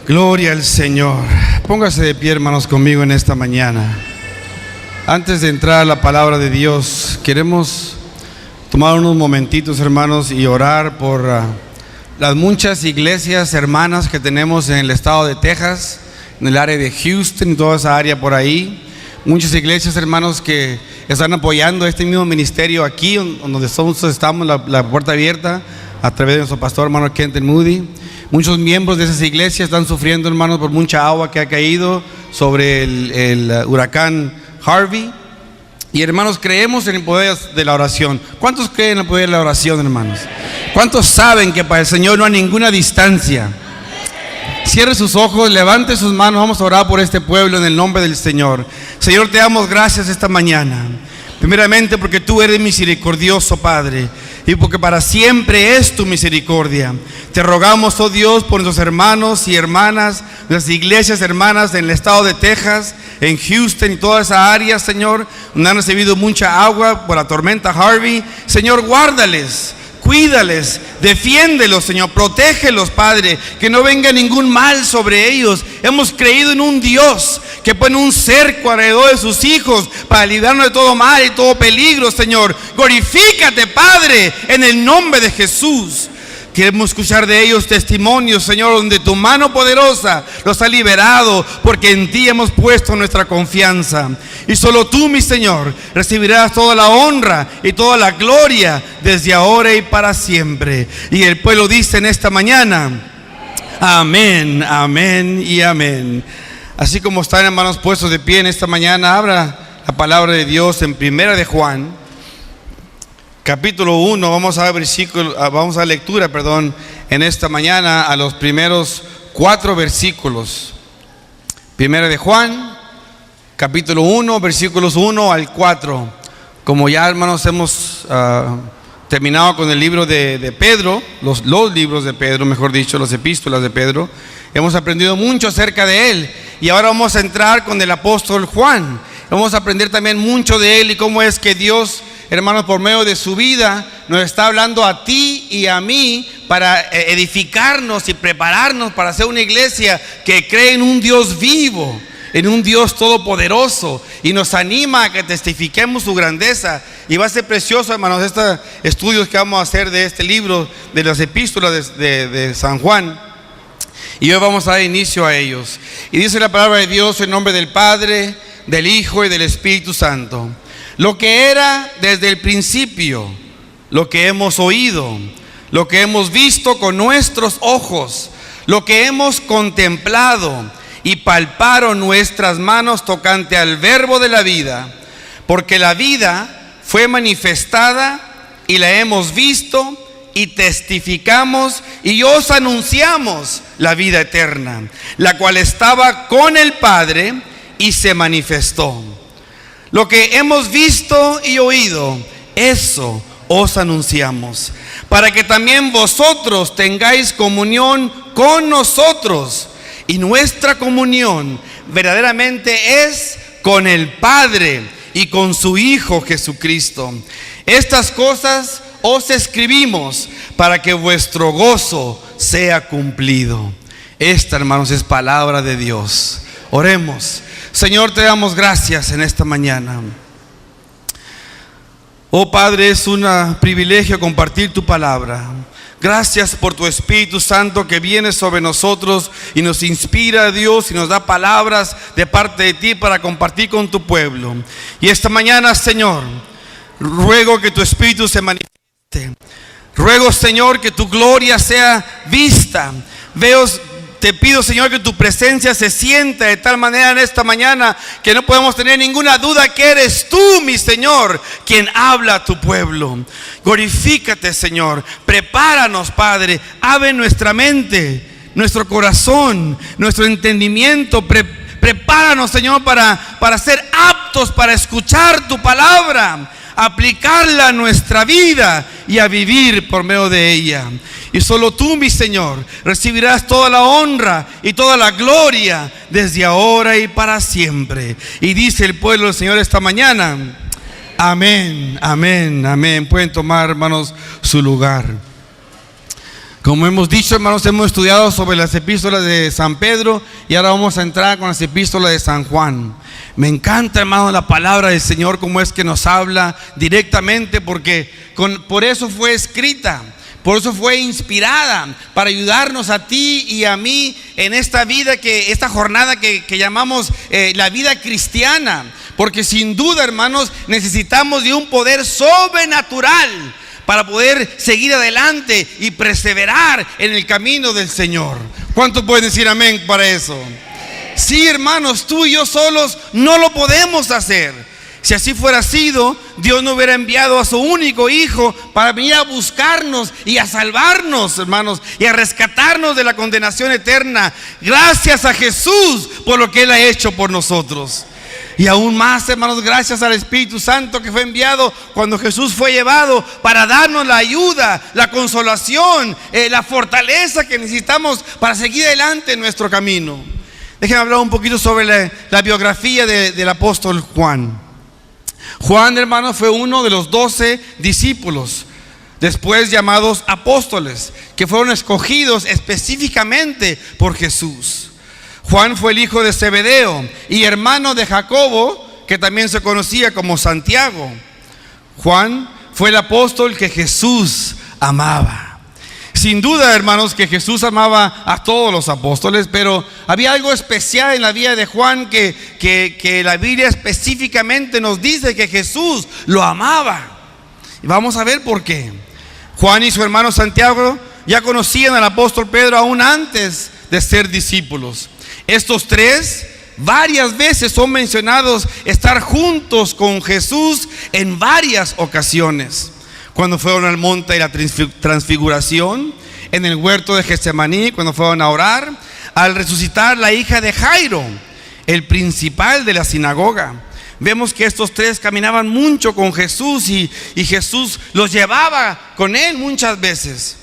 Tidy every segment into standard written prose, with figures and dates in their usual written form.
Gloria al Señor. Póngase de pie, hermanos, conmigo en esta mañana. Antes de entrar a la palabra de Dios, queremos tomar unos momentitos, hermanos, y orar por las muchas iglesias hermanas que tenemos en el estado de Texas, en el área de Houston y toda esa área por ahí. Muchas iglesias, hermanos, que están apoyando este mismo ministerio aquí, donde nosotros estamos, la puerta abierta, a través de nuestro pastor, hermano Kenton Moody. Muchos miembros de esas iglesias están sufriendo, hermanos, por mucha agua que ha caído sobre el huracán Harvey. Y, hermanos, creemos en el poder de la oración. ¿Cuántos creen en el poder de la oración, hermanos? ¿Cuántos saben que para el Señor no hay ninguna distancia? Cierre sus ojos, levante sus manos, vamos a orar por este pueblo en el nombre del Señor. Señor, te damos gracias esta mañana. Primeramente porque tú eres misericordioso, Padre, y porque para siempre es tu misericordia. Te rogamos, oh Dios, por nuestros hermanos y hermanas, las iglesias hermanas en el estado de Texas, en Houston y toda esa área, Señor, donde han recibido mucha agua por la tormenta Harvey. Señor, guárdales, cuídales, defiéndelos, Señor, protégelos, Padre, que no venga ningún mal sobre ellos. Hemos creído en un Dios que pone un cerco alrededor de sus hijos para librarnos de todo mal y todo peligro, Señor. Glorifícate, Padre, en el nombre de Jesús. Queremos escuchar de ellos testimonios, Señor, donde tu mano poderosa los ha liberado, porque en ti hemos puesto nuestra confianza. Y solo tú, mi Señor, recibirás toda la honra y toda la gloria desde ahora y para siempre. Y el pueblo dice en esta mañana: amén, amén y amén. Así como están, hermanos, puestos de pie en esta mañana, abra la palabra de Dios en Primera de Juan, capítulo 1. Vamos a lectura, en esta mañana a los primeros 4 versículos. Primera de Juan, capítulo 1, versículos 1 al 4. Como ya, hermanos, hemos terminado con el libro de Pedro, los libros de Pedro, mejor dicho, las epístolas de Pedro, hemos aprendido mucho acerca de él. Y ahora vamos a entrar con el apóstol Juan. Vamos a aprender también mucho de él y cómo es que Dios, hermanos, por medio de su vida, nos está hablando a ti y a mí para edificarnos y prepararnos para ser una iglesia que cree en un Dios vivo, en un Dios todopoderoso, y nos anima a que testifiquemos su grandeza. Y va a ser precioso, hermanos, estos estudios que vamos a hacer de este libro, de las epístolas de San Juan. Y hoy vamos a dar inicio a ellos. Y dice la palabra de Dios en nombre del Padre, del Hijo y del Espíritu Santo. Lo que era desde el principio, lo que hemos oído, lo que hemos visto con nuestros ojos, lo que hemos contemplado y palparon nuestras manos tocante al verbo de la vida, porque la vida fue manifestada y la hemos visto y testificamos y os anunciamos la vida eterna, la cual estaba con el Padre y se manifestó. Lo que hemos visto y oído, eso os anunciamos, para que también vosotros tengáis comunión con nosotros. Y nuestra comunión verdaderamente es con el Padre y con su Hijo Jesucristo. Estas cosas os escribimos para que vuestro gozo sea cumplido. Esta, hermanos, es palabra de Dios. Oremos. Señor, te damos gracias en esta mañana. Oh Padre, es un privilegio compartir tu palabra. Gracias por tu Espíritu Santo que viene sobre nosotros y nos inspira, Dios, y nos da palabras de parte de ti para compartir con tu pueblo. Y esta mañana, Señor, ruego que tu Espíritu se manifieste. Ruego, Señor, que tu gloria sea vista. Te pido, Señor, que tu presencia se sienta de tal manera en esta mañana que no podemos tener ninguna duda que eres tú, mi Señor, quien habla a tu pueblo. Glorifícate, Señor. Prepáranos, Padre. Abre nuestra mente, nuestro corazón, nuestro entendimiento. Prepáranos, Señor, para ser aptos para escuchar tu palabra, aplicarla a nuestra vida y a vivir por medio de ella. Y solo tú, mi Señor, recibirás toda la honra y toda la gloria desde ahora y para siempre. Y dice el pueblo del Señor esta mañana: amén, amén, amén. Pueden tomar, hermanos, su lugar. Como hemos dicho, hermanos, hemos estudiado sobre las epístolas de San Pedro y ahora vamos a entrar con las epístolas de San Juan. Me encanta, hermano, la palabra del Señor, como es que nos habla directamente, porque por eso fue escrita, por eso fue inspirada, para ayudarnos a ti y a mí en esta vida, esta jornada que llamamos la vida cristiana. Porque sin duda, hermanos, necesitamos de un poder sobrenatural para poder seguir adelante y perseverar en el camino del Señor. ¿Cuántos pueden decir amén para eso? Sí, hermanos, tú y yo solos no lo podemos hacer. Si así fuera sido, Dios no hubiera enviado a su único Hijo para venir a buscarnos y a salvarnos, hermanos, y a rescatarnos de la condenación eterna. Gracias a Jesús por lo que Él ha hecho por nosotros. Y aún más, hermanos, gracias al Espíritu Santo que fue enviado cuando Jesús fue llevado para darnos la ayuda, la consolación, la fortaleza que necesitamos para seguir adelante en nuestro camino. Déjenme hablar un poquito sobre la biografía del apóstol Juan. Juan, hermanos, fue uno de los 12 discípulos, después llamados apóstoles, que fueron escogidos específicamente por Jesús. Juan fue el hijo de Zebedeo y hermano de Jacobo, que también se conocía como Santiago. Juan fue el apóstol que Jesús amaba. Sin duda, hermanos, que Jesús amaba a todos los apóstoles, pero había algo especial en la vida de Juan que la Biblia específicamente nos dice que Jesús lo amaba. Y vamos a ver por qué. Juan y su hermano Santiago ya conocían al apóstol Pedro aún antes de ser discípulos. Estos tres varias veces son mencionados estar juntos con Jesús en varias ocasiones. Cuando fueron al monte de la transfiguración, en el huerto de Getsemaní, cuando fueron a orar, al resucitar la hija de Jairo, el principal de la sinagoga. Vemos que estos tres caminaban mucho con Jesús y Jesús los llevaba con él muchas veces.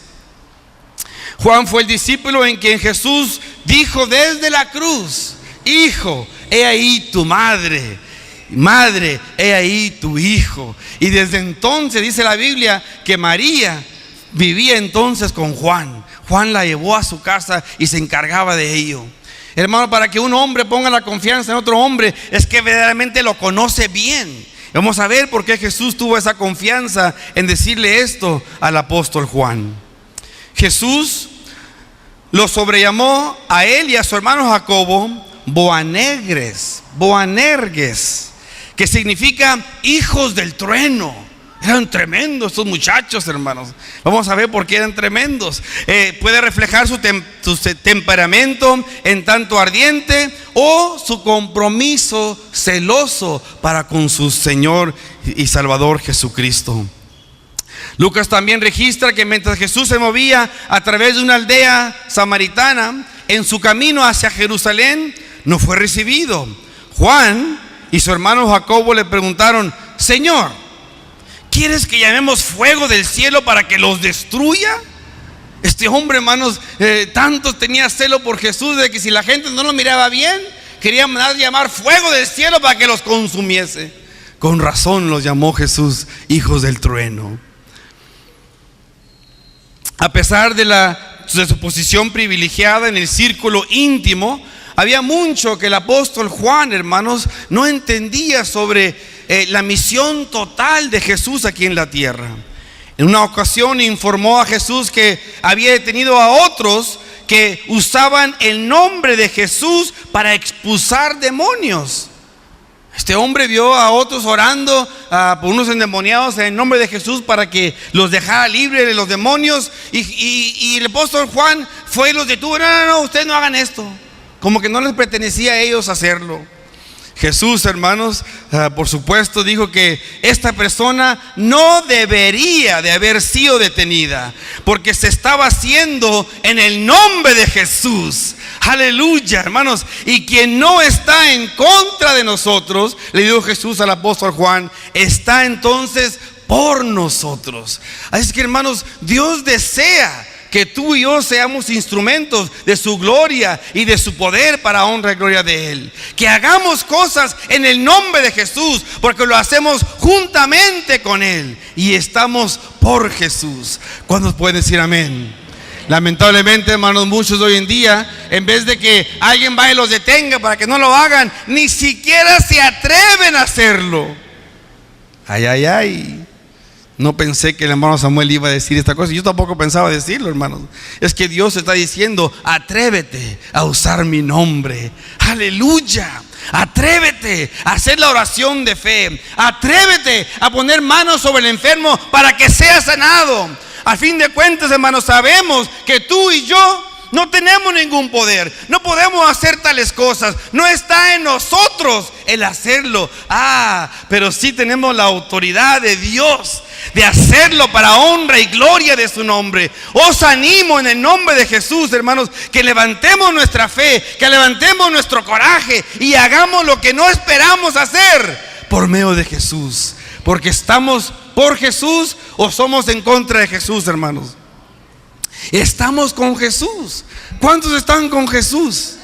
Juan fue el discípulo en quien Jesús dijo desde la cruz: Hijo, he ahí tu madre. Madre, he ahí tu hijo. Y desde entonces dice la Biblia que María vivía entonces con Juan. Juan la llevó a su casa y se encargaba de ello. Hermano, para que un hombre ponga la confianza en otro hombre, es que verdaderamente lo conoce bien. Vamos a ver por qué Jesús tuvo esa confianza en decirle esto al apóstol Juan. Jesús lo sobrellamó a él y a su hermano Jacobo Boanerges, que significa hijos del trueno. Eran tremendos estos muchachos, hermanos. Vamos a ver por qué eran tremendos. Puede reflejar su temperamento en tanto ardiente o su compromiso celoso para con su Señor y Salvador Jesucristo. Lucas también registra que mientras Jesús se movía a través de una aldea samaritana, en su camino hacia Jerusalén, no fue recibido. Juan y su hermano Jacobo le preguntaron: Señor, ¿quieres que llamemos fuego del cielo para que los destruya? Este hombre, hermanos, tanto tenía celo por Jesús de que si la gente no lo miraba bien, quería llamar fuego del cielo para que los consumiese. Con razón los llamó Jesús hijos del trueno. A pesar de su posición privilegiada en el círculo íntimo, había mucho que el apóstol Juan, hermanos, no entendía sobre la misión total de Jesús aquí en la tierra. En una ocasión informó a Jesús que había detenido a otros que usaban el nombre de Jesús para expulsar demonios. Este hombre vio a otros orando por unos endemoniados en el nombre de Jesús para que los dejara libres de los demonios, y el apóstol Juan fue y los detuvo. No, ustedes no hagan esto. Como que no les pertenecía a ellos hacerlo. Jesús, hermanos, por supuesto dijo que esta persona no debería de haber sido detenida, porque se estaba haciendo en el nombre de Jesús. Aleluya, hermanos. Y quien no está en contra de nosotros, le dijo Jesús al apóstol Juan, está entonces por nosotros. Así que, hermanos, Dios desea que tú y yo seamos instrumentos de su gloria y de su poder para honra y gloria de Él. Que hagamos cosas en el nombre de Jesús, porque lo hacemos juntamente con Él y estamos por Jesús. ¿Cuántos pueden decir amén? Lamentablemente, hermanos, muchos hoy en día, en vez de que alguien vaya y los detenga para que no lo hagan, ni siquiera se atreven a hacerlo. Ay, ay, ay. No pensé que el hermano Samuel iba a decir esta cosa. Yo tampoco pensaba decirlo, hermanos. Es que Dios está diciendo: atrévete a usar mi nombre. Aleluya. Atrévete a hacer la oración de fe. Atrévete a poner manos sobre el enfermo para que sea sanado. A fin de cuentas, hermanos, sabemos que tú y yo no tenemos ningún poder, no podemos hacer tales cosas, no está en nosotros el hacerlo. Pero sí tenemos la autoridad de Dios de hacerlo para honra y gloria de su nombre. Os animo en el nombre de Jesús, hermanos, que levantemos nuestra fe, que levantemos nuestro coraje y hagamos lo que no esperamos hacer por medio de Jesús. Porque estamos por Jesús o somos en contra de Jesús, hermanos. Estamos con Jesús. ¿Cuántos están con Jesús?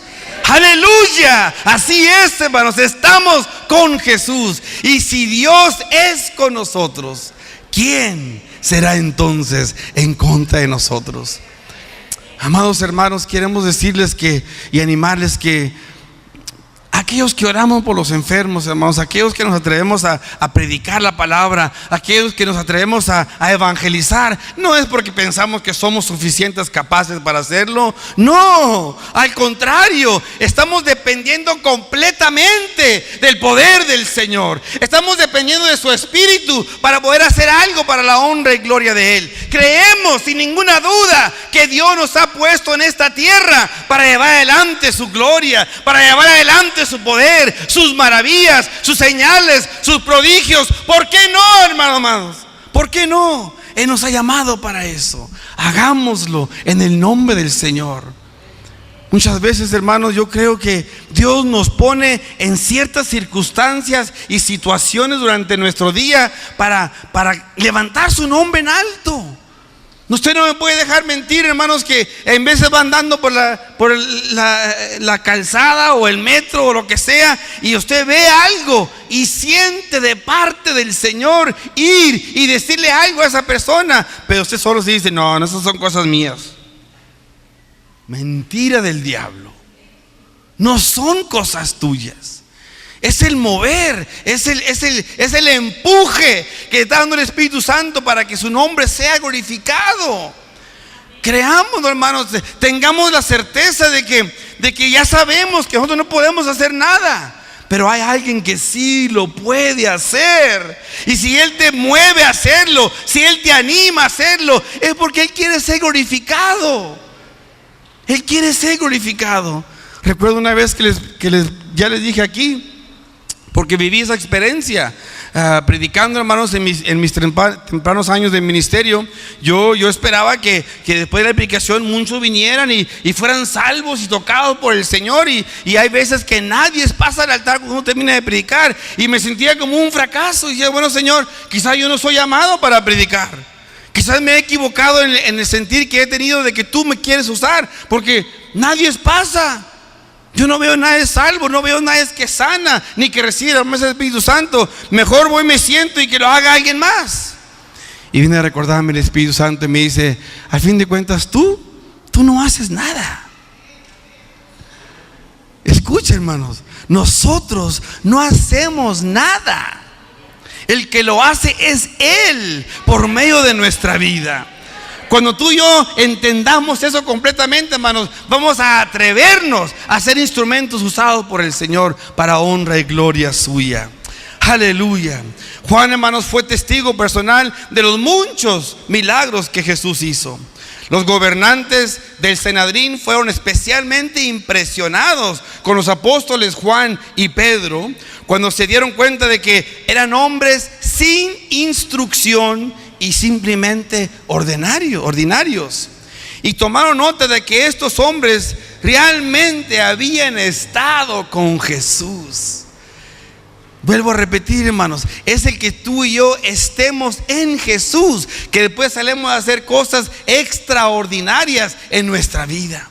Aleluya. Así es, hermanos, estamos con Jesús. Y si Dios es con nosotros, ¿quién será entonces en contra de nosotros? Amados hermanos, queremos decirles y animarles que aquellos que oramos por los enfermos, hermanos, aquellos que nos atrevemos a predicar la palabra, aquellos que nos atrevemos a evangelizar, no es porque pensamos que somos suficientes capaces para hacerlo. No, al contrario, estamos dependiendo completamente del poder del Señor. Estamos dependiendo de su Espíritu para poder hacer algo para la honra y gloria de Él. Creemos sin ninguna duda que Dios nos ha puesto en esta tierra para llevar adelante su gloria, para llevar adelante su poder, sus maravillas, sus señales, sus prodigios. ¿Por qué no, hermanos amados? ¿Por qué no? Él nos ha llamado para eso. Hagámoslo en el nombre del Señor. Muchas veces, hermanos, yo creo que Dios nos pone en ciertas circunstancias y situaciones durante nuestro día para levantar su nombre en alto. Usted no me puede dejar mentir, hermanos, que en veces va andando por la calzada o el metro o lo que sea, y usted ve algo y siente de parte del Señor ir y decirle algo a esa persona, pero usted solo se dice: no, esas son cosas mías. Mentira del diablo. No son cosas tuyas. Es el mover, es el empuje que está dando el Espíritu Santo para que su nombre sea glorificado. Creámoslo, hermanos, tengamos la certeza de que ya sabemos que nosotros no podemos hacer nada, pero hay alguien que sí lo puede hacer. Y si Él te mueve a hacerlo, si Él te anima a hacerlo, es porque Él quiere ser glorificado. Él quiere ser glorificado. Recuerdo una vez ya les dije aquí, porque viví esa experiencia predicando, hermanos, en mis tempranos años de ministerio. Yo esperaba que después de la predicación muchos vinieran y fueran salvos y tocados por el Señor, y hay veces que nadie pasa al altar cuando uno termina de predicar, y me sentía como un fracaso. Y decía: bueno, Señor, quizás yo no soy llamado para predicar, quizás me he equivocado en el sentir que he tenido de que tú me quieres usar, porque nadie pasa. Yo no veo nadie salvo, no veo nadie que sana, ni que recibe la promesa del Espíritu Santo. Mejor voy, me siento y que lo haga alguien más. Y viene a recordarme el Espíritu Santo y me dice: al fin de cuentas, tú no haces nada. Escucha, hermanos, nosotros no hacemos nada. El que lo hace es Él por medio de nuestra vida. Cuando tú y yo entendamos eso completamente, hermanos, vamos a atrevernos a ser instrumentos usados por el Señor para honra y gloria suya. Aleluya. Juan, hermanos, fue testigo personal de los muchos milagros que Jesús hizo. Los gobernantes del Sanedrín fueron especialmente impresionados con los apóstoles Juan y Pedro cuando se dieron cuenta de que eran hombres sin instrucción y simplemente ordinarios. Y tomaron nota de que estos hombres realmente habían estado con Jesús. Vuelvo a repetir, hermanos, es el que tú y yo estemos en Jesús, que después salemos a hacer cosas extraordinarias en nuestra vida.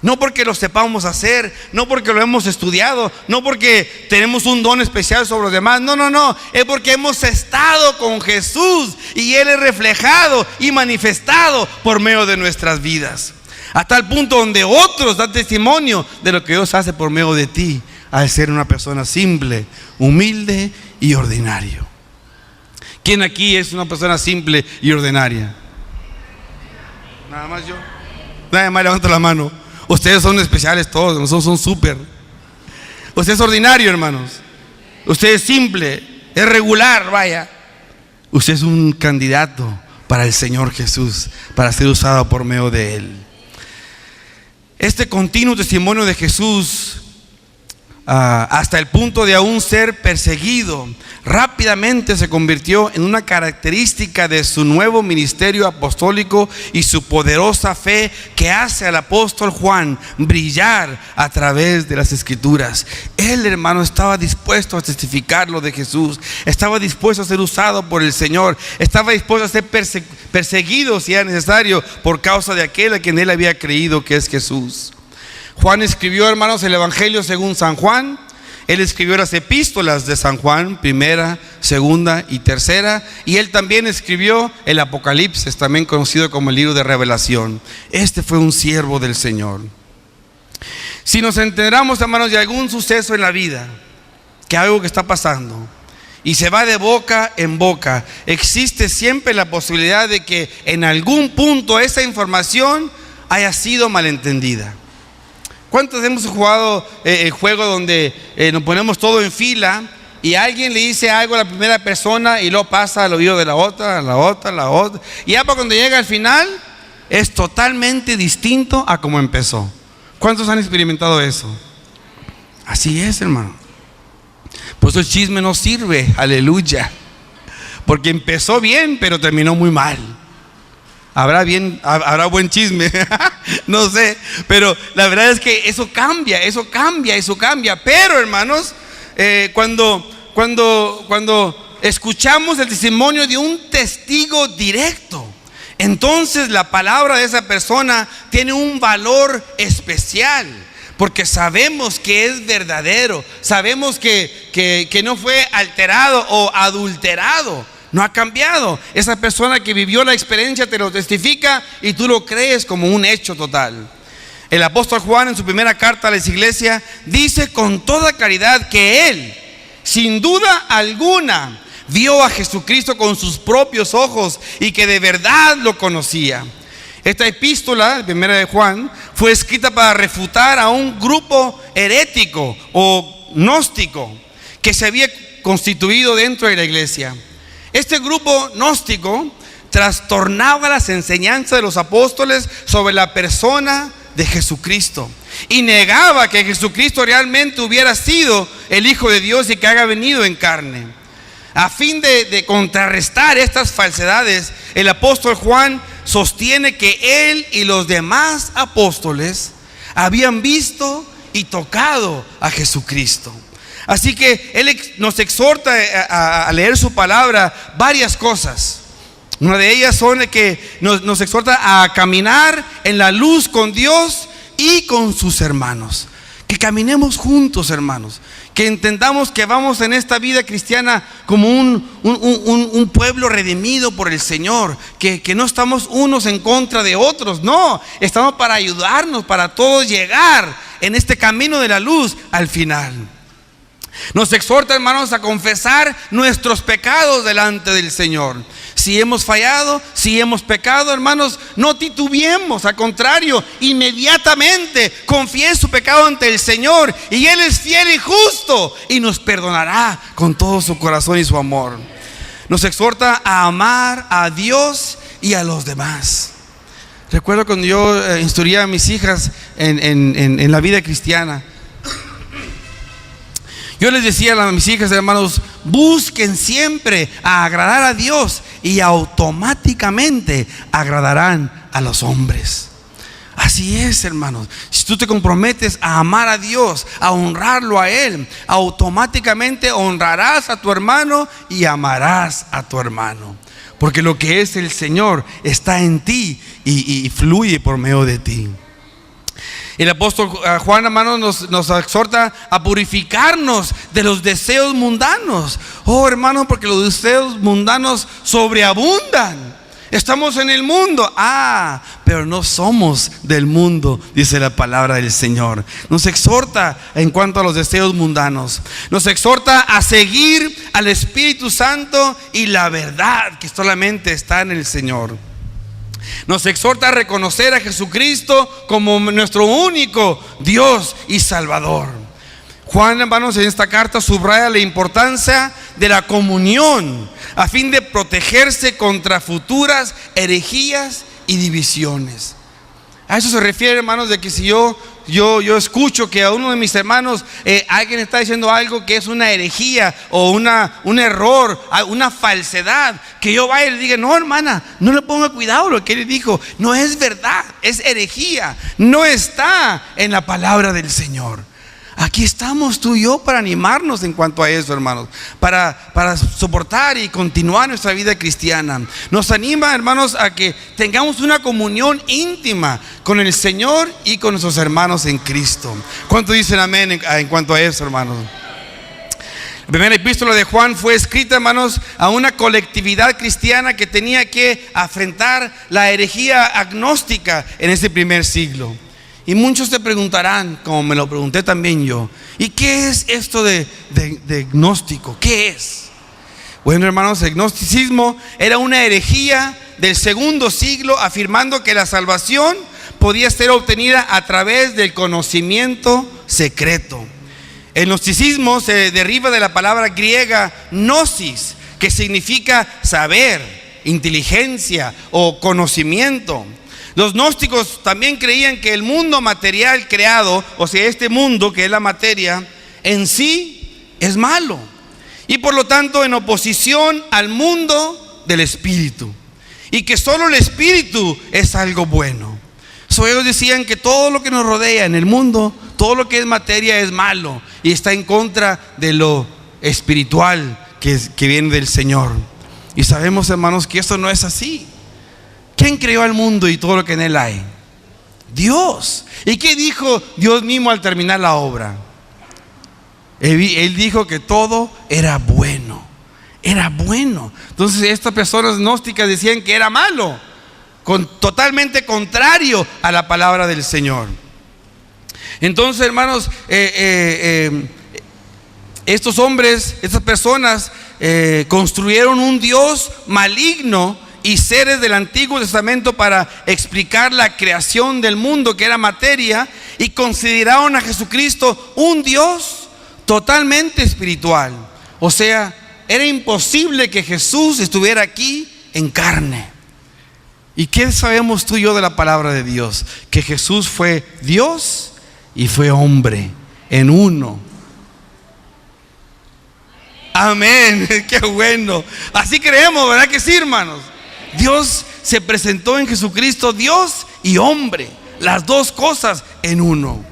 No porque lo sepamos hacer, no porque lo hemos estudiado, no porque tenemos un don especial sobre los demás. No, es porque hemos estado con Jesús y Él es reflejado y manifestado por medio de nuestras vidas. a tal punto donde otros dan testimonio de lo que Dios hace por medio de ti, al ser una persona simple, humilde y ordinario. ¿Quién aquí es una persona simple y ordinaria? Nada más yo. Nadie más levanta la mano. Ustedes son especiales todos, nosotros son súper. Usted es ordinario, hermanos. Usted es simple, es regular, vaya. Usted es un candidato para el Señor Jesús, para ser usado por medio de Él. Este continuo testimonio de Jesús, hasta el punto de aún ser perseguido, rápidamente se convirtió en una característica de su nuevo ministerio apostólico y su poderosa fe que hace al apóstol Juan brillar a través de las Escrituras. Él, hermano, estaba dispuesto a testificar lo de Jesús, estaba dispuesto a ser usado por el Señor, estaba dispuesto a ser perseguido si era necesario por causa de aquel a quien él había creído, que es Jesús. Juan escribió, hermanos, el Evangelio según San Juan. Él escribió las epístolas de San Juan, primera, segunda y tercera. Y él también escribió el Apocalipsis, también conocido como el libro de Revelación. Este fue un siervo del Señor. Si nos enteramos, hermanos, de algún suceso en la vida, que algo que está pasando, y se va de boca en boca, existe siempre la posibilidad de que en algún punto esa información haya sido malentendida. ¿Cuántos hemos jugado el juego donde nos ponemos todo en fila y alguien le dice algo a la primera persona y luego pasa al oído de la otra, la otra? Y ya para cuando llega al final es totalmente distinto a como empezó. ¿Cuántos han experimentado eso? Así es, hermano. Por eso el chisme no sirve, aleluya. Porque empezó bien, pero terminó muy mal. Habrá buen chisme, no sé, pero la verdad es que eso cambia. Pero, hermanos, cuando escuchamos el testimonio de un testigo directo, entonces la palabra de esa persona tiene un valor especial, porque sabemos que es verdadero, sabemos que no fue alterado o adulterado. No ha cambiado. Esa persona que vivió la experiencia te lo testifica y tú lo crees como un hecho total. El apóstol Juan, en su primera carta a la iglesia, dice con toda claridad que él, sin duda alguna, vio a Jesucristo con sus propios ojos y que de verdad lo conocía. Esta epístola, la primera de Juan, fue escrita para refutar a un grupo herético o gnóstico que se había constituido dentro de la iglesia. Este grupo gnóstico trastornaba las enseñanzas de los apóstoles sobre la persona de Jesucristo y negaba que Jesucristo realmente hubiera sido el Hijo de Dios y que haya venido en carne. A fin de contrarrestar estas falsedades, el apóstol Juan sostiene que él y los demás apóstoles habían visto y tocado a Jesucristo. Así que él nos exhorta a leer su palabra varias cosas. Una de ellas son de que nos exhorta a caminar en la luz con Dios y con sus hermanos. Que caminemos juntos, hermanos. Que entendamos que vamos en esta vida cristiana como un pueblo redimido por el Señor. Que no estamos unos en contra de otros. No, estamos para ayudarnos, para todos llegar en este camino de la luz al final. Nos exhorta, hermanos, a confesar nuestros pecados delante del Señor. Si hemos fallado, si hemos pecado, hermanos, no titubeemos, al contrario, inmediatamente confiese su pecado ante el Señor y Él es fiel y justo y nos perdonará con todo su corazón y su amor. Nos exhorta a amar a Dios y a los demás. Recuerdo cuando yo instruía a mis hijas en la vida cristiana. Yo les decía a mis hijas, hermanos, busquen siempre a agradar a Dios y automáticamente agradarán a los hombres. Así es, hermanos. Si tú te comprometes a amar a Dios, a honrarlo a Él, automáticamente honrarás a tu hermano y amarás a tu hermano. Porque lo que es el Señor está en ti y fluye por medio de ti. El apóstol Juan, hermanos, nos exhorta a purificarnos de los deseos mundanos. Oh, hermanos, porque los deseos mundanos sobreabundan. Estamos en el mundo. Pero no somos del mundo, dice la palabra del Señor. Nos exhorta en cuanto a los deseos mundanos. Nos exhorta a seguir al Espíritu Santo y la verdad que solamente está en el Señor. Nos exhorta a reconocer a Jesucristo como nuestro único Dios y Salvador. Juan, hermanos, en esta carta subraya la importancia de la comunión a fin de protegerse contra futuras herejías y divisiones. A eso se refiere, hermanos, de que si yo escucho que a uno de mis hermanos alguien está diciendo algo que es una herejía o un error, una falsedad, que yo vaya y le diga: no, hermana, no le ponga cuidado lo que él dijo, no es verdad, es herejía, no está en la palabra del Señor. Aquí estamos tú y yo para animarnos en cuanto a eso, hermanos, para soportar y continuar nuestra vida cristiana. Nos anima, hermanos, a que tengamos una comunión íntima con el Señor y con nuestros hermanos en Cristo. ¿Cuánto dicen amén en cuanto a eso, hermanos? La primera epístola de Juan fue escrita, hermanos, a una colectividad cristiana que tenía que afrontar la herejía agnóstica en ese primer siglo. Y muchos te preguntarán, como me lo pregunté también yo: ¿y qué es esto de gnóstico? ¿Qué es? Bueno, hermanos, el gnosticismo era una herejía del segundo siglo, afirmando que la salvación podía ser obtenida a través del conocimiento secreto. El gnosticismo se deriva de la palabra griega gnosis, que significa saber, inteligencia o conocimiento. Los gnósticos también creían que el mundo material creado, o sea, este mundo que es la materia, en sí es malo, y por lo tanto en oposición al mundo del espíritu, y que solo el espíritu es algo bueno. Ellos decían que todo lo que nos rodea en el mundo, todo lo que es materia, es malo y está en contra de lo espiritual que viene del Señor. Y sabemos, hermanos, que esto no es así. ¿Quién creó al mundo y todo lo que en él hay? Dios. ¿Y qué dijo Dios mismo al terminar la obra? Él dijo que todo era bueno. Era bueno. Entonces estas personas gnósticas decían que era malo, totalmente contrario a la palabra del Señor. Entonces, hermanos, estos hombres, estas personas construyeron un Dios maligno y seres del Antiguo Testamento para explicar la creación del mundo, que era materia, y consideraron a Jesucristo un Dios totalmente espiritual. O sea, era imposible que Jesús estuviera aquí en carne. ¿Y qué sabemos tú y yo de la palabra de Dios? Que Jesús fue Dios y fue hombre en uno. Amén. Qué bueno. Así creemos, ¿verdad que sí, hermanos? Dios se presentó en Jesucristo, Dios y hombre, las dos cosas en uno.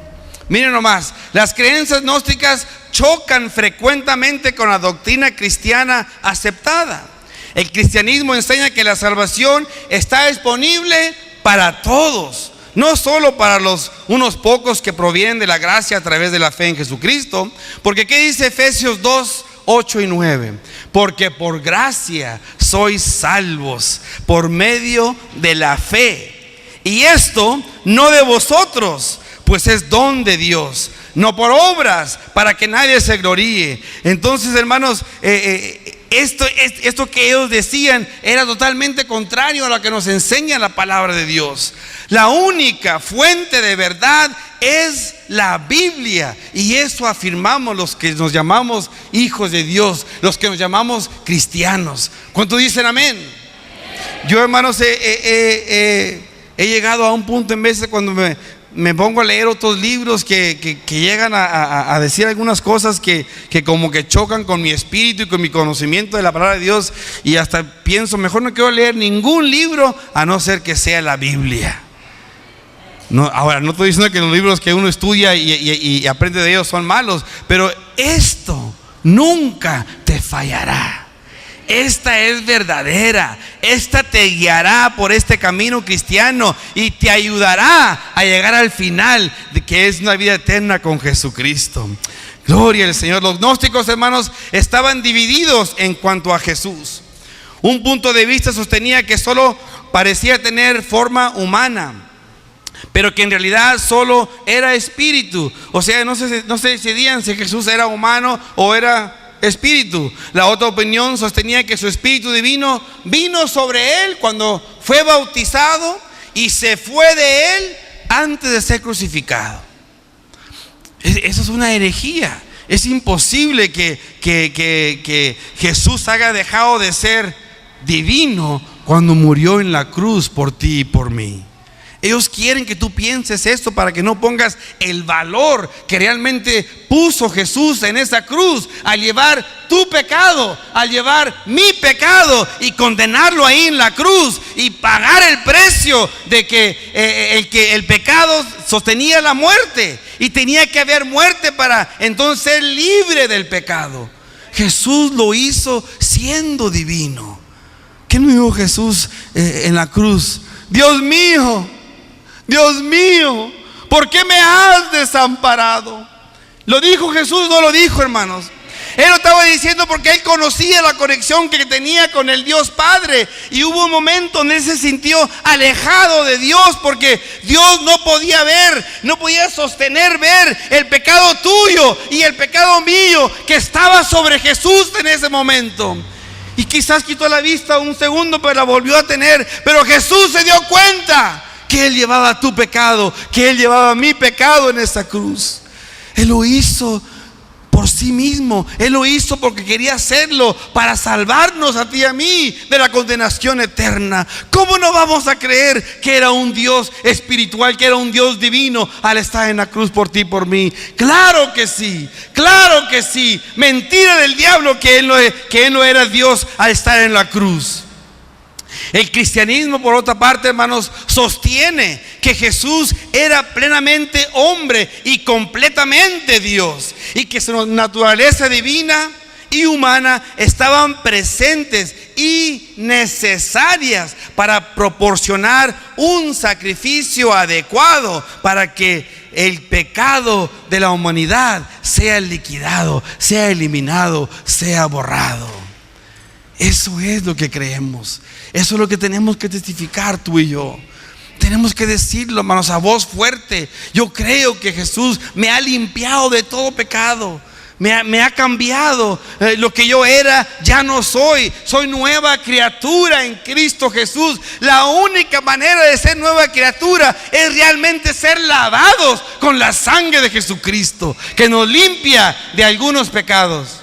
Miren nomás, las creencias gnósticas chocan frecuentemente con la doctrina cristiana aceptada. El cristianismo enseña que la salvación está disponible para todos, no solo para unos pocos que provienen de la gracia a través de la fe en Jesucristo. Porque ¿qué dice Efesios 2, 8 y 9? Porque por gracia sois salvos por medio de la fe, y esto no de vosotros, pues es don de Dios, no por obras, para que nadie se gloríe. Entonces, hermanos, esto que ellos decían era totalmente contrario a lo que nos enseña la palabra de Dios. La única fuente de verdad es la Biblia, y eso afirmamos los que nos llamamos hijos de Dios, los que nos llamamos cristianos. ¿Cuántos dicen amén? Yo, hermanos, he llegado a un punto en veces cuando me pongo a leer otros libros que llegan a decir algunas cosas que como que chocan con mi espíritu y con mi conocimiento de la palabra de Dios, y hasta pienso, mejor no quiero leer ningún libro a no ser que sea la Biblia. No, ahora, no estoy diciendo que los libros que uno estudia y aprende de ellos son malos, pero esto nunca te fallará. Esta es verdadera, esta te guiará por este camino cristiano y te ayudará a llegar al final, de que es una vida eterna con Jesucristo. Gloria al Señor. Los gnósticos, hermanos, estaban divididos en cuanto a Jesús. Un punto de vista sostenía que solo parecía tener forma humana, pero que en realidad solo era espíritu. O sea, no se decidían si Jesús era humano o era espíritu. La otra opinión sostenía que su espíritu divino vino sobre él cuando fue bautizado y se fue de él antes de ser crucificado. Eso es una herejía. Es imposible que Jesús haya dejado de ser divino cuando murió en la cruz por ti y por mí. Ellos quieren que tú pienses esto para que no pongas el valor que realmente puso Jesús en esa cruz al llevar tu pecado, al llevar mi pecado y condenarlo ahí en la cruz y pagar el precio de que el pecado sostenía la muerte y tenía que haber muerte para entonces ser libre del pecado. Jesús lo hizo siendo divino. ¿Qué no dijo Jesús en la cruz? Dios mío, ¿por qué me has desamparado? ¿Lo dijo Jesús? No lo dijo, hermanos. Él lo estaba diciendo porque él conocía la conexión que tenía con el Dios Padre. Y hubo un momento donde él se sintió alejado de Dios porque Dios no podía ver, no podía sostener ver el pecado tuyo y el pecado mío que estaba sobre Jesús en ese momento. Y quizás quitó la vista un segundo, pero la volvió a tener. Pero Jesús se dio cuenta que Él llevaba tu pecado, que Él llevaba mi pecado en esa cruz. Él lo hizo por sí mismo. Él lo hizo porque quería hacerlo para salvarnos a ti y a mí de la condenación eterna. ¿Cómo no vamos a creer que era un Dios espiritual, que era un Dios divino al estar en la cruz por ti y por mí? Claro que sí, claro que sí. Mentira del diablo que él no era Dios al estar en la cruz. El cristianismo, por otra parte, hermanos, sostiene que Jesús era plenamente hombre y completamente Dios, y que su naturaleza divina y humana estaban presentes y necesarias para proporcionar un sacrificio adecuado para que el pecado de la humanidad sea liquidado, sea eliminado, sea borrado. Eso es lo que creemos. Eso es lo que tenemos que testificar tú y yo. Tenemos que decirlo, hermanos, a voz fuerte. Yo creo que Jesús me ha limpiado de todo pecado. Me ha cambiado. Lo que yo era ya no soy. Soy nueva criatura en Cristo Jesús. La única manera de ser nueva criatura es realmente ser lavados con la sangre de Jesucristo, que nos limpia de algunos pecados.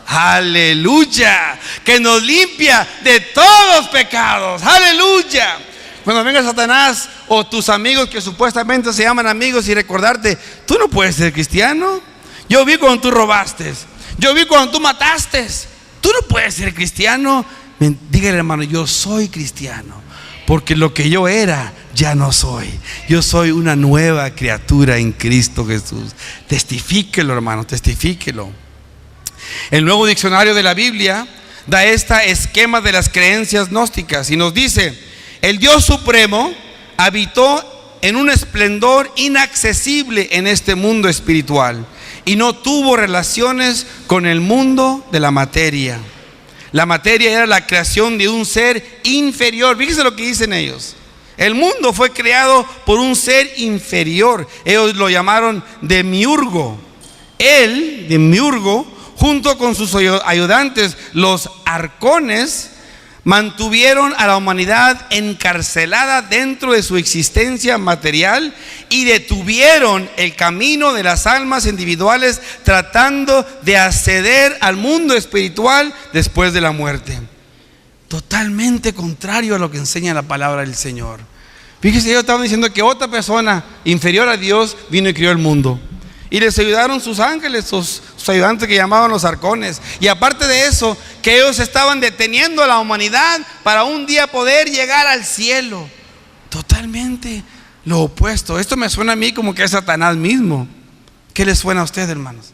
Aleluya, que nos limpia de todos los pecados. Aleluya. Cuando venga Satanás o tus amigos que supuestamente se llaman amigos y recordarte, tú no puedes ser cristiano. Yo vi cuando tú robaste, yo vi cuando tú mataste, tú no puedes ser cristiano. Dígale, hermano, yo soy cristiano porque lo que yo era ya no soy. Yo soy una nueva criatura en Cristo Jesús. Testifíquelo, hermano, testifíquelo. El Nuevo Diccionario de la Biblia da este esquema de las creencias gnósticas y nos dice: el Dios Supremo habitó en un esplendor inaccesible en este mundo espiritual y no tuvo relaciones con el mundo de la materia. La materia era la creación de un ser inferior. Fíjense lo que dicen ellos. El mundo fue creado por un ser inferior. Ellos lo llamaron demiurgo. Él, demiurgo, junto con sus ayudantes, los arcones, mantuvieron a la humanidad encarcelada dentro de su existencia material y detuvieron el camino de las almas individuales, tratando de acceder al mundo espiritual después de la muerte. Totalmente contrario a lo que enseña la palabra del Señor. Fíjese, ellos estaban diciendo que otra persona inferior a Dios vino y creó el mundo. Y les ayudaron sus ángeles, sus ayudantes que llamaban los arcones. Y aparte de eso, que ellos estaban deteniendo a la humanidad para un día poder llegar al cielo. Totalmente lo opuesto. Esto me suena a mí como que es Satanás mismo. ¿Qué les suena a ustedes, hermanos?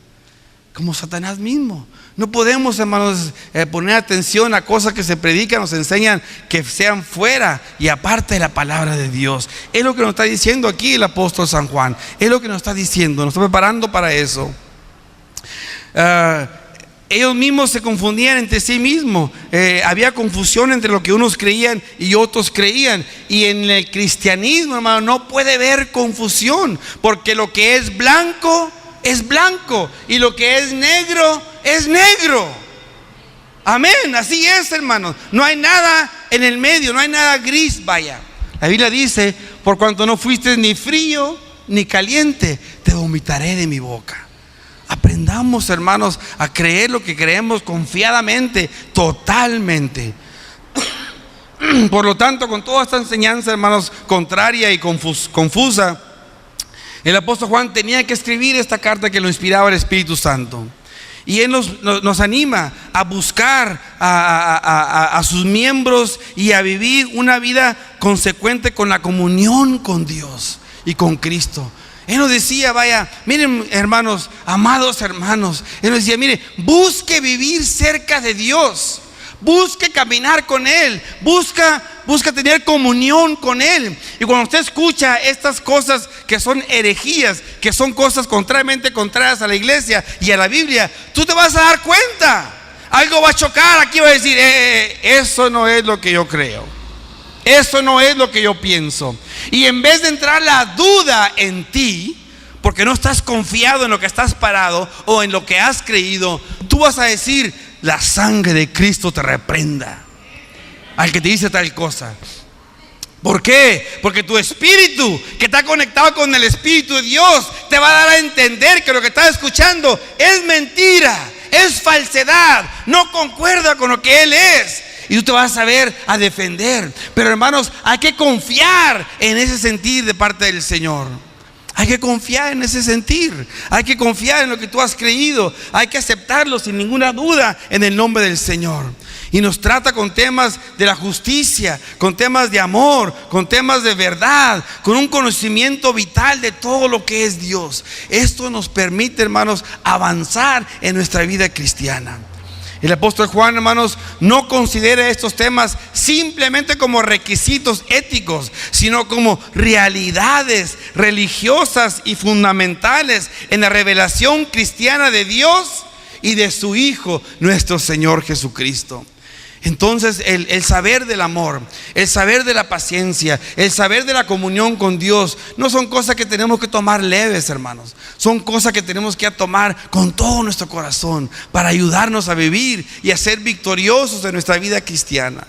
Como Satanás mismo. No podemos, hermanos, poner atención a cosas que se predican, nos enseñan, que sean fuera y aparte de la palabra de Dios. Es lo que nos está diciendo aquí el apóstol San Juan. Es lo que nos está diciendo, nos está preparando para eso. ellos mismos se confundían entre sí mismos. Había confusión entre lo que unos creían y otros creían. Y en el cristianismo, hermano, no puede haber confusión, porque lo que es blanco y lo que es negro es negro. Amén, así es, hermanos. No hay nada en el medio, no hay nada gris, vaya. La Biblia dice: por cuanto no fuiste ni frío ni caliente, te vomitaré de mi boca. Aprendamos, hermanos, a creer lo que creemos confiadamente, totalmente. Por lo tanto, con toda esta enseñanza, hermanos, contraria y confusa, el apóstol Juan tenía que escribir esta carta que lo inspiraba el Espíritu Santo. Y él nos anima a buscar a sus miembros y a vivir una vida consecuente con la comunión con Dios y con Cristo. Él nos decía, vaya, miren, hermanos, amados hermanos, él nos decía: mire, busque vivir cerca de Dios, busque caminar con Él, busca tener comunión con Él. Y cuando usted escucha estas cosas que son herejías, que son cosas contrariamente contrarias a la iglesia y a la Biblia, tú te vas a dar cuenta. Algo va a chocar aquí, va a decir: eso no es lo que yo creo, eso no es lo que yo pienso. Y en vez de entrar la duda en ti, porque no estás confiado en lo que estás parado o en lo que has creído, tú vas a decir: la sangre de Cristo te reprenda al que te dice tal cosa. ¿Por qué? Porque tu espíritu, que está conectado con el Espíritu de Dios, te va a dar a entender que lo que estás escuchando es mentira, es falsedad, no concuerda con lo que Él es. Y tú te vas a saber a defender. Pero, hermanos, hay que confiar en ese sentir de parte del Señor. Hay que confiar en ese sentir. Hay que confiar en lo que tú has creído. Hay que aceptarlo sin ninguna duda en el nombre del Señor. Y nos trata con temas de la justicia, con temas de amor, con temas de verdad, con un conocimiento vital de todo lo que es Dios. Esto nos permite, hermanos, avanzar en nuestra vida cristiana. El apóstol Juan, hermanos, no considera estos temas simplemente como requisitos éticos, sino como realidades religiosas y fundamentales en la revelación cristiana de Dios y de su Hijo, nuestro Señor Jesucristo. Entonces el saber del amor, el saber de la paciencia, el saber de la comunión con Dios, no son cosas que tenemos que tomar leves, hermanos. Son cosas que tenemos que tomar con todo nuestro corazón para ayudarnos a vivir y a ser victoriosos en nuestra vida cristiana.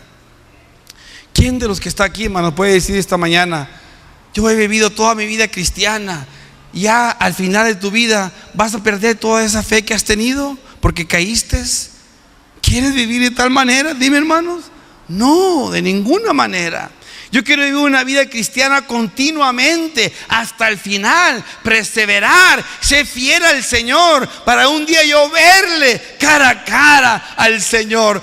¿Quién de los que está aquí, hermano, puede decir esta mañana: yo he vivido toda mi vida cristiana? Ya al final de tu vida vas a perder toda esa fe que has tenido porque caíste. ¿Quieres vivir de tal manera? Dime, hermanos. No, de ninguna manera. Yo quiero vivir una vida cristiana continuamente hasta el final, perseverar, ser fiel al Señor, para un día yo verle cara a cara al Señor.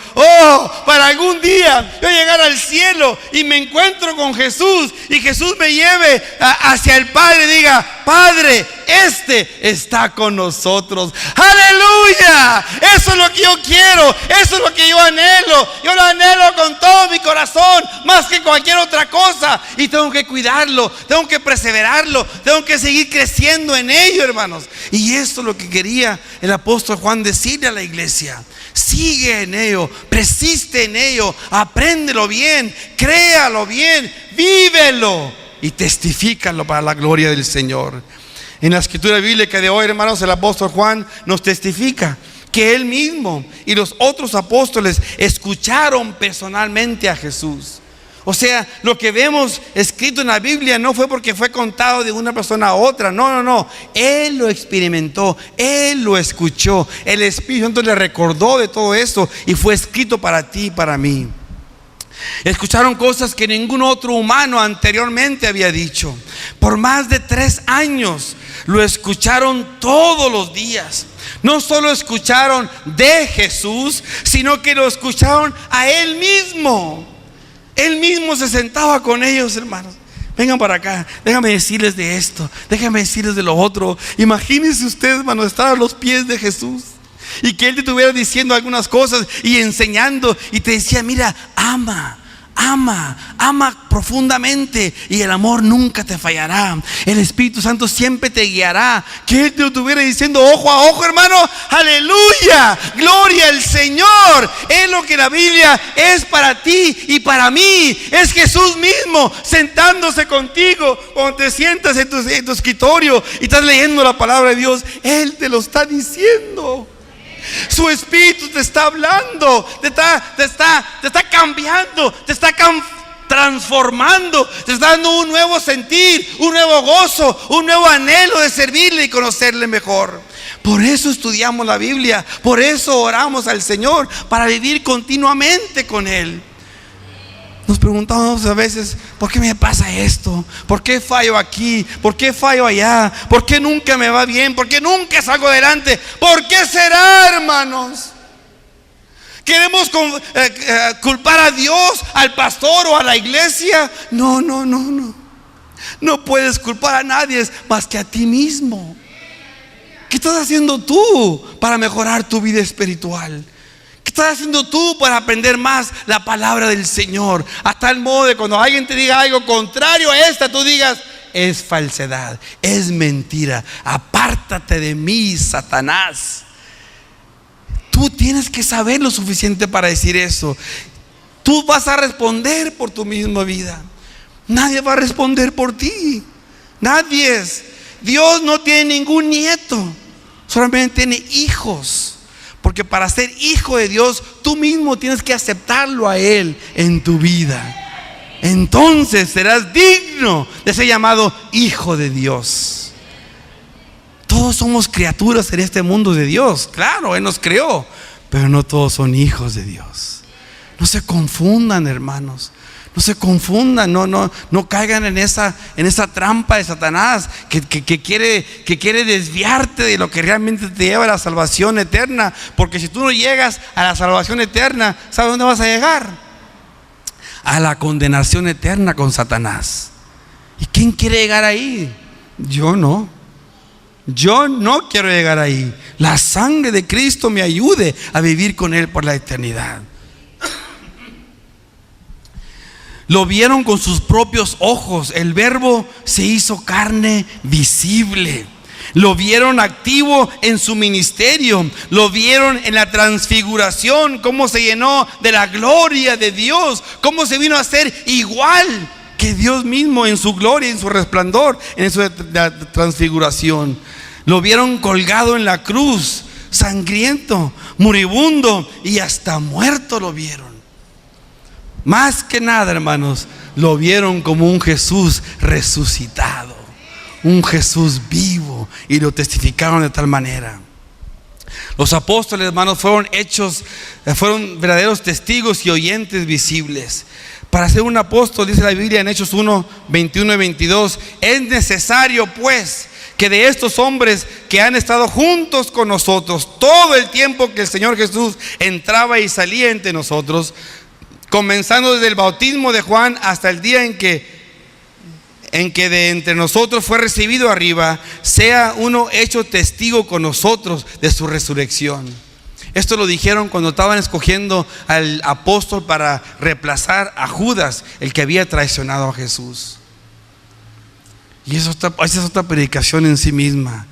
Para algún día yo llegar al cielo y me encuentro con Jesús y Jesús me lleve hacia el Padre y diga: Padre, este está con nosotros. ¡Aleluya! Eso es lo que yo quiero, eso es lo que yo anhelo. Yo lo anhelo con todo mi corazón, más que cualquier otra cosa. Y tengo que cuidarlo, tengo que perseverarlo, tengo que seguir creciendo en ello, hermanos. Y esto es lo que quería el apóstol Juan decirle a la iglesia: sigue en ello, persiste en ello, apréndelo bien, créalo bien, vívelo y testifícalo para la gloria del Señor. En la escritura bíblica de hoy, hermanos, el apóstol Juan nos testifica que él mismo y los otros apóstoles escucharon personalmente a Jesús. O sea, lo que vemos escrito en la Biblia no fue porque fue contado de una persona a otra. No. Él lo experimentó, él lo escuchó. El Espíritu Santo le recordó de todo esto y fue escrito para ti y para mí. Escucharon cosas que ningún otro humano anteriormente había dicho. Por más de 3 años lo escucharon todos los días. No solo escucharon de Jesús, sino que lo escucharon a Él mismo. Él mismo se sentaba con ellos, hermanos. Vengan para acá, déjame decirles de esto, déjame decirles de lo otro. Imagínense ustedes, hermanos, estar a los pies de Jesús y que Él te estuviera diciendo algunas cosas y enseñando, y te decía: mira, ama ama profundamente y el amor nunca te fallará. El Espíritu Santo siempre te guiará. Que Él te estuviera diciendo ojo a ojo, hermano. Aleluya, gloria al Señor. Es lo que la Biblia es para ti y para mí. Es Jesús mismo sentándose contigo cuando te sientas en tu escritorio y estás leyendo la palabra de Dios. Él te lo está diciendo. Su Espíritu te está hablando, te está cambiando, te está transformando, te está dando un nuevo sentir, un nuevo gozo, un nuevo anhelo de servirle y conocerle mejor. Por eso estudiamos la Biblia, por eso oramos al Señor, para vivir continuamente con Él. Nos preguntamos a veces, ¿por qué me pasa esto? ¿Por qué fallo aquí? ¿Por qué fallo allá? ¿Por qué nunca me va bien? ¿Por qué nunca salgo adelante? ¿Por qué será, hermanos? ¿Queremos culpar a Dios, al pastor o a la iglesia? No. No puedes culpar a nadie más que a ti mismo. ¿Qué estás haciendo tú para mejorar tu vida espiritual? ¿Qué estás haciendo tú para aprender más la palabra del Señor? A tal modo de cuando alguien te diga algo contrario a esta, tú digas: es falsedad, es mentira, apártate de mí, Satanás. Tú tienes que saber lo suficiente para decir eso. Tú vas a responder por tu misma vida. Nadie va a responder por ti. Nadie. Dios no tiene ningún nieto, solamente tiene hijos. Porque para ser hijo de Dios, tú mismo tienes que aceptarlo a Él en tu vida. Entonces serás digno de ser llamado hijo de Dios. Todos somos criaturas en este mundo de Dios. Claro, Él nos creó, pero no todos son hijos de Dios. No se confundan, hermanos. No se confundan, no caigan en esa trampa de Satanás que quiere desviarte de lo que realmente te lleva a la salvación eterna. Porque si tú no llegas a la salvación eterna, ¿sabes dónde vas a llegar? A la condenación eterna con Satanás. ¿Y quién quiere llegar ahí? Yo no quiero llegar ahí. La sangre de Cristo me ayude a vivir con Él por la eternidad. Lo vieron con sus propios ojos. El Verbo se hizo carne visible. Lo vieron activo en su ministerio. Lo vieron en la transfiguración, cómo se llenó de la gloria de Dios, cómo se vino a ser igual que Dios mismo en su gloria, en su resplandor, en su transfiguración. Lo vieron colgado en la cruz, sangriento, moribundo y hasta muerto lo vieron. Más que nada, hermanos, lo vieron como un Jesús resucitado, un Jesús vivo, y lo testificaron de tal manera. Los apóstoles, hermanos, fueron verdaderos testigos y oyentes visibles. Para ser un apóstol, dice la Biblia en Hechos 1, 21 y 22, es necesario pues que de estos hombres que han estado juntos con nosotros todo el tiempo que el Señor Jesús entraba y salía entre nosotros, comenzando desde el bautismo de Juan hasta el día en que de entre nosotros fue recibido arriba, sea uno hecho testigo con nosotros de su resurrección. Esto lo dijeron cuando estaban escogiendo al apóstol para reemplazar a Judas, el que había traicionado a Jesús. Y esa es otra predicación en sí misma.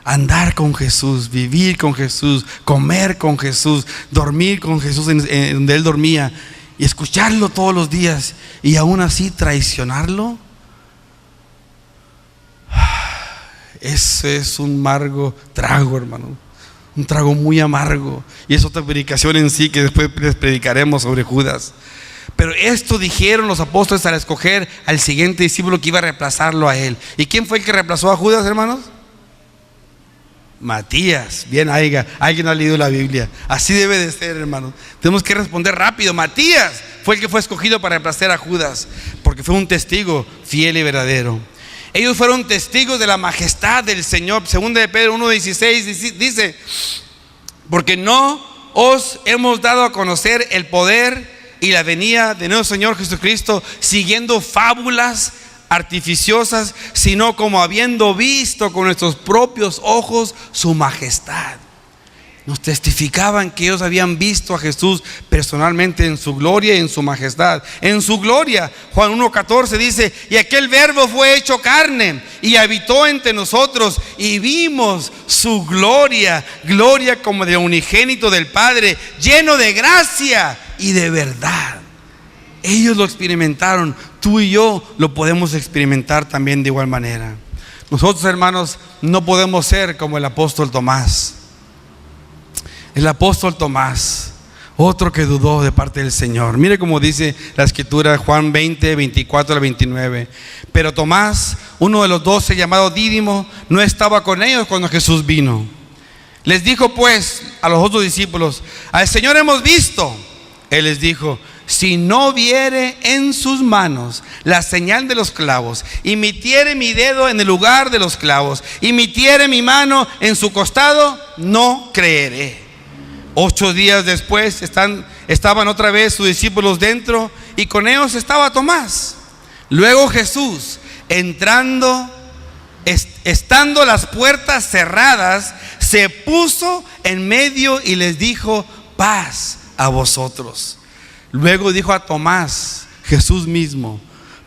Andar con Jesús, vivir con Jesús, comer con Jesús, dormir con Jesús en donde Él dormía, y escucharlo todos los días, y aún así traicionarlo. Ese es un amargo trago, hermano. Un trago muy amargo. Y es otra predicación en sí que después les predicaremos sobre Judas. Pero esto dijeron los apóstoles al escoger al siguiente discípulo que iba a reemplazarlo a él. ¿Y quién fue el que reemplazó a Judas, hermanos? Matías. Bien, alguien ha leído la Biblia. Así debe de ser, hermanos. Tenemos que responder rápido. Matías fue el que fue escogido para reemplazar a Judas, porque fue un testigo fiel y verdadero. Ellos fueron testigos de la majestad del Señor. Segunda de Pedro 1:16 dice: porque no os hemos dado a conocer el poder y la venida de nuestro Señor Jesucristo siguiendo fábulas artificiosas, sino como habiendo visto con nuestros propios ojos su majestad. nos testificaban que ellos habían visto a Jesús personalmente en su gloria y en su majestad. En su gloria, Juan 1:14 dice: y aquel verbo fue hecho carne y habitó entre nosotros, y vimos su gloria, gloria como de unigénito del Padre, lleno de gracia y de verdad. Ellos lo experimentaron, tú y yo lo podemos experimentar también de igual manera. Nosotros, hermanos, no podemos ser como el apóstol Tomás. El apóstol Tomás, otro que dudó de parte del Señor. Mire cómo dice la escritura, Juan 20, 24 al 29. Pero Tomás, uno de los 12, llamado Dídimo, no estaba con ellos cuando Jesús vino. Les dijo pues a los otros discípulos: al Señor hemos visto. Él les dijo: si no viere en sus manos la señal de los clavos, y metiere mi dedo en el lugar de los clavos, y metiere mi mano en su costado, no creeré. 8 días después estaban otra vez sus discípulos dentro, y con ellos estaba Tomás. Luego Jesús, estando las puertas cerradas, se puso en medio y les dijo: paz a vosotros. Luego dijo a Tomás, Jesús mismo: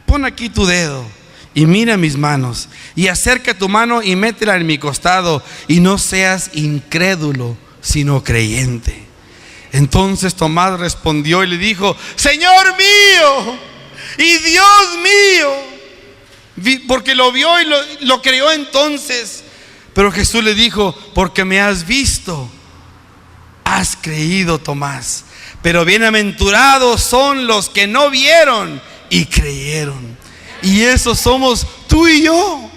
pon aquí tu dedo y mira mis manos, y acerca tu mano y métela en mi costado, y no seas incrédulo, sino creyente. Entonces Tomás respondió y le dijo: Señor mío y Dios mío, porque lo vio y lo creyó entonces. Pero Jesús le dijo: porque me has visto, has creído, Tomás. Pero bienaventurados son los que no vieron y creyeron. Y esos somos tú y yo,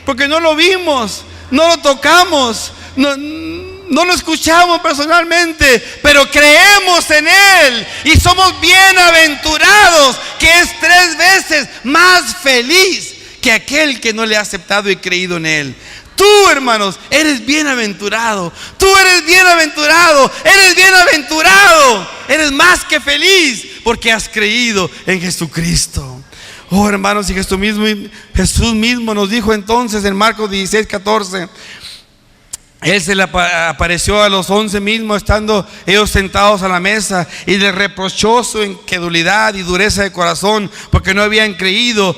porque no lo vimos, no lo tocamos, no lo escuchamos personalmente, pero creemos en Él y somos bienaventurados, que es 3 veces más feliz que aquel que no le ha aceptado y creído en Él. Tú, hermanos, eres bienaventurado. Tú eres bienaventurado. Eres bienaventurado. Eres más que feliz porque has creído en Jesucristo. Oh, hermanos, y Jesús mismo nos dijo entonces en Marcos 16:14. Él se le apareció a los 11 mismos, estando ellos sentados a la mesa, y les reprochó su incredulidad y dureza de corazón, porque no habían creído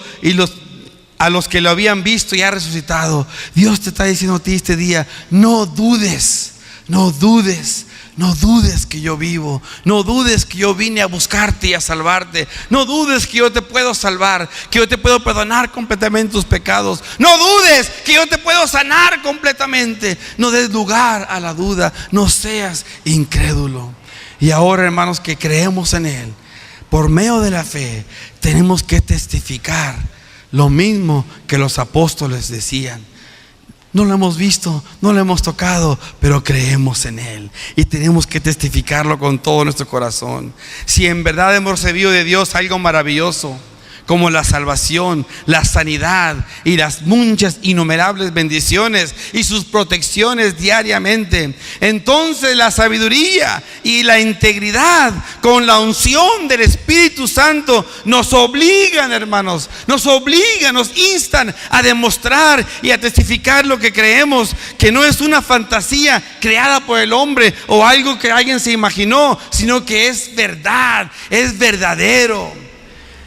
a los que lo habían visto y ha resucitado. Dios te está diciendo a ti este día: no dudes, no dudes. No dudes que yo vivo. No dudes que yo vine a buscarte y a salvarte. No dudes que yo te puedo salvar, que yo te puedo perdonar completamente tus pecados. No dudes que yo te puedo sanar completamente. No des lugar a la duda. No seas incrédulo. Y ahora, hermanos, que creemos en Él, por medio de la fe, tenemos que testificar lo mismo que los apóstoles decían. No lo hemos visto, no lo hemos tocado, pero creemos en Él y tenemos que testificarlo con todo nuestro corazón. Si en verdad hemos recibido de Dios algo maravilloso, como la salvación, la sanidad y las muchas innumerables bendiciones y sus protecciones diariamente, entonces la sabiduría y la integridad con la unción del Espíritu Santo nos obligan, hermanos, nos instan a demostrar y a testificar lo que creemos, que no es una fantasía creada por el hombre o algo que alguien se imaginó, sino que es verdad, es verdadero.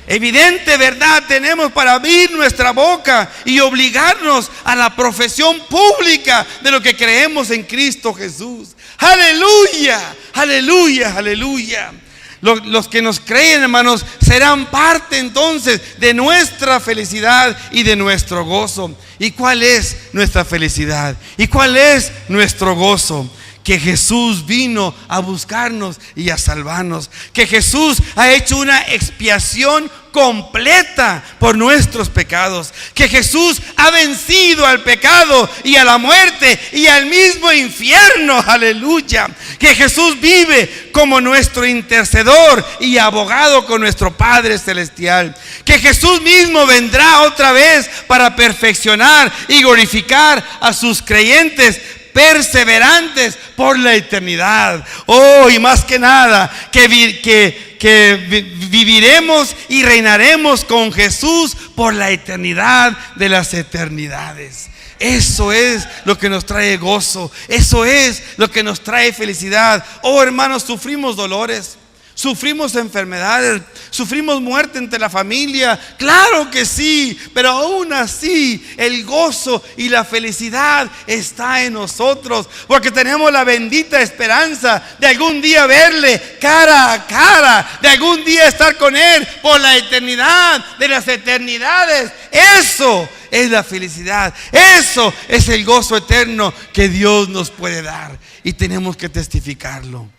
Evidente verdad tenemos para abrir nuestra boca y obligarnos a la profesión pública de lo que creemos en Cristo Jesús. Aleluya, aleluya, aleluya. Los que nos creen, hermanos, serán parte entonces de nuestra felicidad y de nuestro gozo. ¿Y cuál es nuestra felicidad? ¿Y cuál es nuestro gozo? Que Jesús vino a buscarnos y a salvarnos. Que Jesús ha hecho una expiación completa por nuestros pecados. Que Jesús ha vencido al pecado y a la muerte y al mismo infierno. Aleluya. Que Jesús vive como nuestro intercedor y abogado con nuestro Padre Celestial. Que Jesús mismo vendrá otra vez para perfeccionar y glorificar a sus creyentes perseverantes por la eternidad. Oh, y más que nada, que viviremos y reinaremos con Jesús por la eternidad de las eternidades. Eso es lo que nos trae gozo. Eso es lo que nos trae felicidad. Oh, hermanos, sufrimos dolores, sufrimos enfermedades, sufrimos muerte entre la familia. Claro que sí, pero aún así el gozo y la felicidad está en nosotros, porque tenemos la bendita esperanza de algún día verle cara a cara, de algún día estar con Él por la eternidad de las eternidades. Eso es la felicidad. Eso es el gozo eterno que Dios nos puede dar, y tenemos que testificarlo.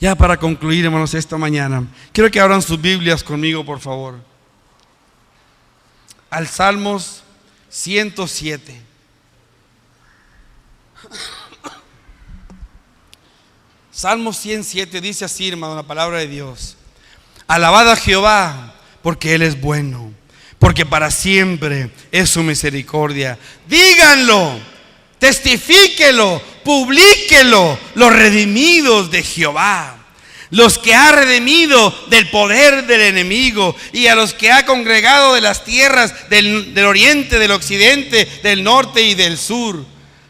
Ya para concluir, hermanos, esta mañana, quiero que abran sus Biblias conmigo, por favor, al Salmos 107. Salmos 107 dice así, hermano, la palabra de Dios: alabad a Jehová, porque Él es bueno, porque para siempre es su misericordia. Díganlo, testifíquelo, publíquelo, los redimidos de Jehová, los que ha redimido del poder del enemigo, y a los que ha congregado de las tierras del oriente, del occidente, del norte y del sur.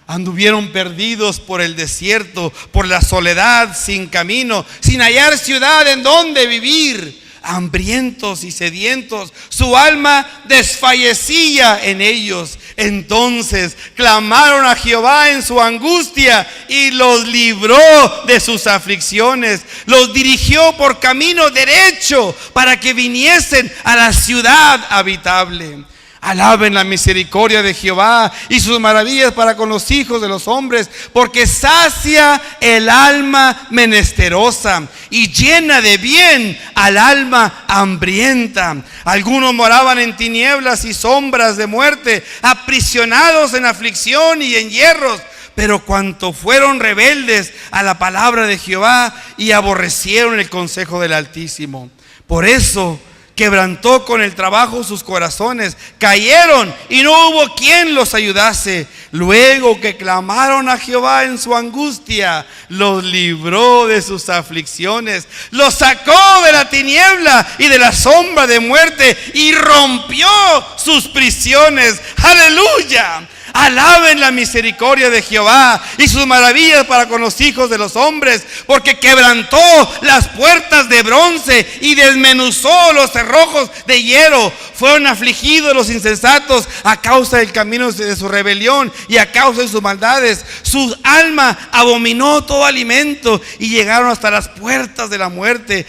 Anduvieron perdidos por el desierto, por la soledad, sin camino, sin hallar ciudad en donde vivir. Hambrientos y sedientos, su alma desfallecía en ellos. Entonces clamaron a Jehová en su angustia, y los libró de sus aflicciones. Los dirigió por camino derecho, para que viniesen a la ciudad habitable. Alaben la misericordia de Jehová y sus maravillas para con los hijos de los hombres, porque sacia el alma menesterosa y llena de bien al alma hambrienta. Algunos moraban en tinieblas y sombras de muerte, aprisionados en aflicción y en hierros. Pero cuanto fueron rebeldes a la palabra de Jehová y aborrecieron el consejo del Altísimo, por eso quebrantó con el trabajo sus corazones, cayeron y no hubo quien los ayudase. Luego que clamaron a Jehová en su angustia, los libró de sus aflicciones, los sacó de la tiniebla y de la sombra de muerte, y rompió sus prisiones. ¡Aleluya! Alaben la misericordia de Jehová y sus maravillas para con los hijos de los hombres, porque quebrantó las puertas de bronce y desmenuzó los cerrojos de hierro. Fueron afligidos los insensatos a causa del camino de su rebelión y a causa de sus maldades. Su alma abominó todo alimento y llegaron hasta las puertas de la muerte.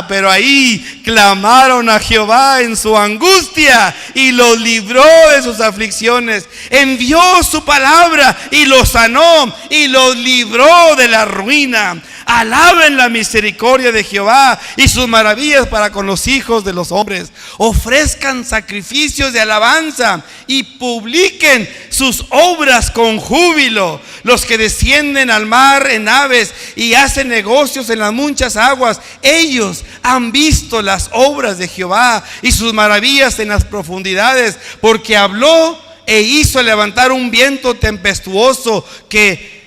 Pero ahí clamaron a Jehová en su angustia y los libró de sus aflicciones. Envió su palabra y los sanó y los libró de la ruina. Alaben la misericordia de Jehová y sus maravillas para con los hijos de los hombres. Ofrezcan sacrificios de alabanza y publiquen sus obras con júbilo. Los que descienden al mar en naves y hacen negocios en las muchas aguas, ellos han visto las obras de Jehová y sus maravillas en las profundidades, porque habló e hizo levantar un viento tempestuoso que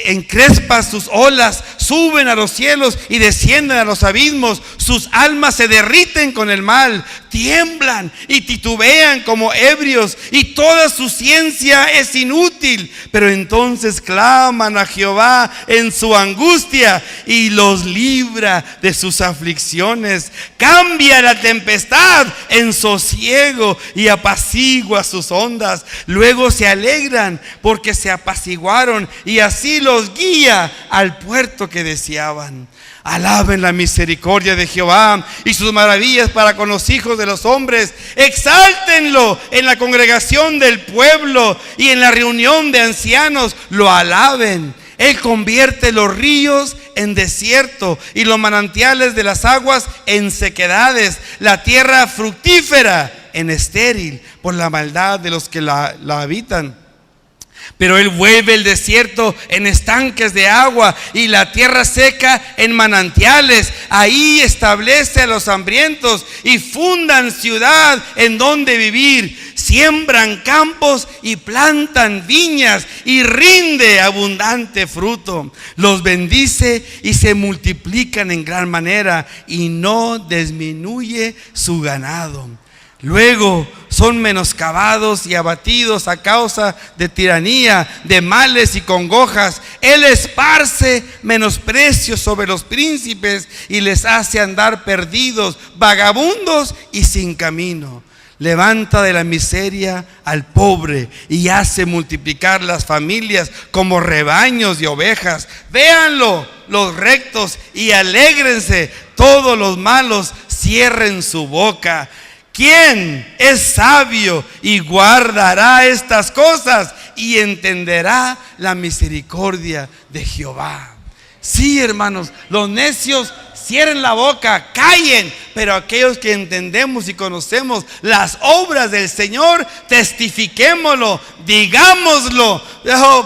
encrespa sus olas, suben a los cielos y descienden a los abismos. Sus almas se derriten con el mal, tiemblan y titubean como ebrios, y toda su ciencia es inútil. Pero entonces claman a Jehová en su angustia y los libra de sus aflicciones. Cambia la tempestad en sosiego y apacigua sus ondas. Luego se alegran porque se apaciguaron, y así los guía al puerto que deseaban. Alaben la misericordia de Jehová y sus maravillas para con los hijos de los hombres. Exáltenlo en la congregación del pueblo y en la reunión de ancianos. Lo alaben. Él convierte los ríos en desierto y los manantiales de las aguas en sequedades, la tierra fructífera en estéril por la maldad de los que la habitan. Pero Él vuelve el desierto en estanques de agua y la tierra seca en manantiales. Ahí establece a los hambrientos y fundan ciudad en donde vivir. Siembran campos y plantan viñas y rinde abundante fruto. Los bendice y se multiplican en gran manera y no disminuye su ganado. Luego son menoscabados y abatidos a causa de tiranía, de males y congojas. Él esparce menosprecio sobre los príncipes y les hace andar perdidos, vagabundos y sin camino. Levanta de la miseria al pobre y hace multiplicar las familias como rebaños de ovejas. Véanlo los rectos y alégrense. Todos los malos cierren su boca. ¿Quién es sabio y guardará estas cosas y entenderá la misericordia de Jehová? Sí, hermanos, los necios cierren la boca, callen, pero aquellos que entendemos y conocemos las obras del Señor, testifiquémoslo, digámoslo,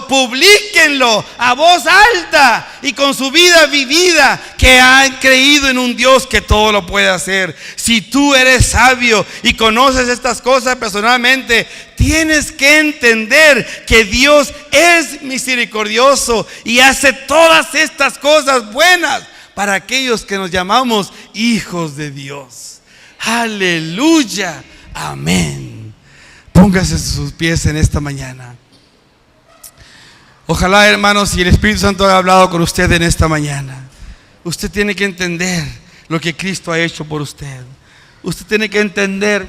publíquenlo a voz alta y con su vida vivida, que han creído en un Dios que todo lo puede hacer. Si tú eres sabio y conoces estas cosas personalmente, tienes que entender que Dios es misericordioso y hace todas estas cosas buenas para aquellos que nos llamamos hijos de Dios. Aleluya, amén. Póngase sus pies en esta mañana. Ojalá, hermanos, si el Espíritu Santo ha hablado con usted en esta mañana, usted tiene que entender lo que Cristo ha hecho por usted. Usted tiene que entender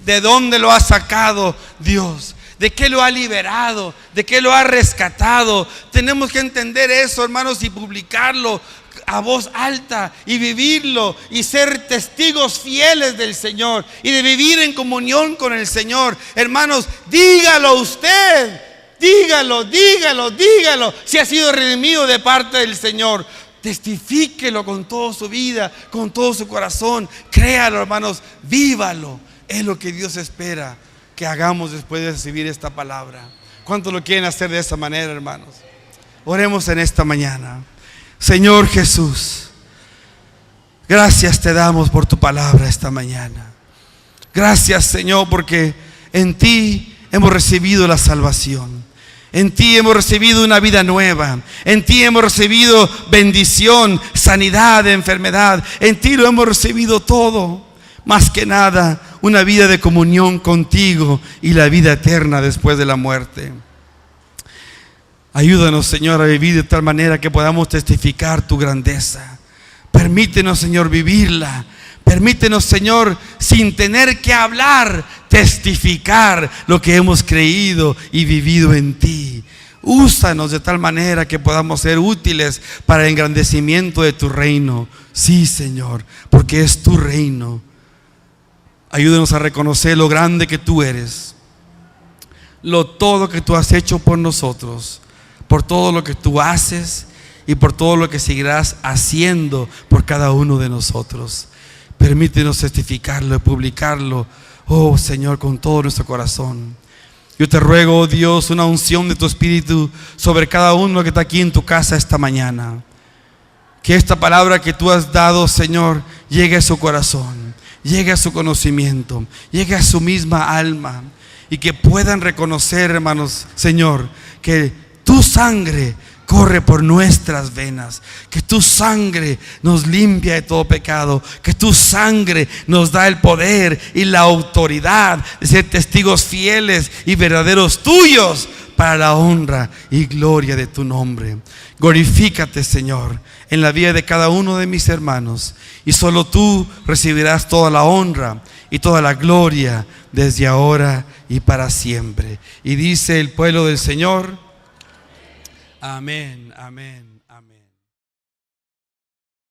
de dónde lo ha sacado Dios, de qué lo ha liberado, de qué lo ha rescatado. Tenemos que entender eso, hermanos, y publicarlo a voz alta y vivirlo y ser testigos fieles del Señor y de vivir en comunión con el Señor. Hermanos, dígalo usted, dígalo. Si ha sido redimido de parte del Señor, testifíquelo con toda su vida, con todo su corazón. Créalo, hermanos, vívalo. Es lo que Dios espera que hagamos después de recibir esta palabra. ¿Cuántos lo quieren hacer de esa manera, hermanos? Oremos en esta mañana. Señor Jesús, gracias te damos por tu palabra esta mañana. Gracias, Señor, porque en ti hemos recibido la salvación. En ti hemos recibido una vida nueva. En ti hemos recibido bendición, sanidad de enfermedad. En ti lo hemos recibido todo. Más que nada, una vida de comunión contigo y la vida eterna después de la muerte. Ayúdanos, Señor, a vivir de tal manera que podamos testificar tu grandeza. Permítenos, Señor, vivirla. Permítenos, Señor, sin tener que hablar, testificar lo que hemos creído y vivido en ti. Úsanos de tal manera que podamos ser útiles para el engrandecimiento de tu reino. Sí, Señor, porque es tu reino. Ayúdanos a reconocer lo grande que tú eres, todo que tú has hecho por nosotros, por todo lo que tú haces y por todo lo que seguirás haciendo por cada uno de nosotros. Permítenos testificarlo y publicarlo, oh Señor, con todo nuestro corazón. Yo te ruego, oh Dios, una unción de tu Espíritu sobre cada uno que está aquí en tu casa esta mañana. Que esta palabra que tú has dado, Señor, llegue a su corazón, llegue a su conocimiento, llegue a su misma alma, y que puedan reconocer, hermanos, Señor, que tu sangre corre por nuestras venas, que tu sangre nos limpia de todo pecado, que tu sangre nos da el poder y la autoridad de ser testigos fieles y verdaderos tuyos para la honra y gloria de tu nombre. Glorifícate, Señor, en la vida de cada uno de mis hermanos, y solo tú recibirás toda la honra y toda la gloria desde ahora y para siempre. Y dice el pueblo del Señor: amén, amén.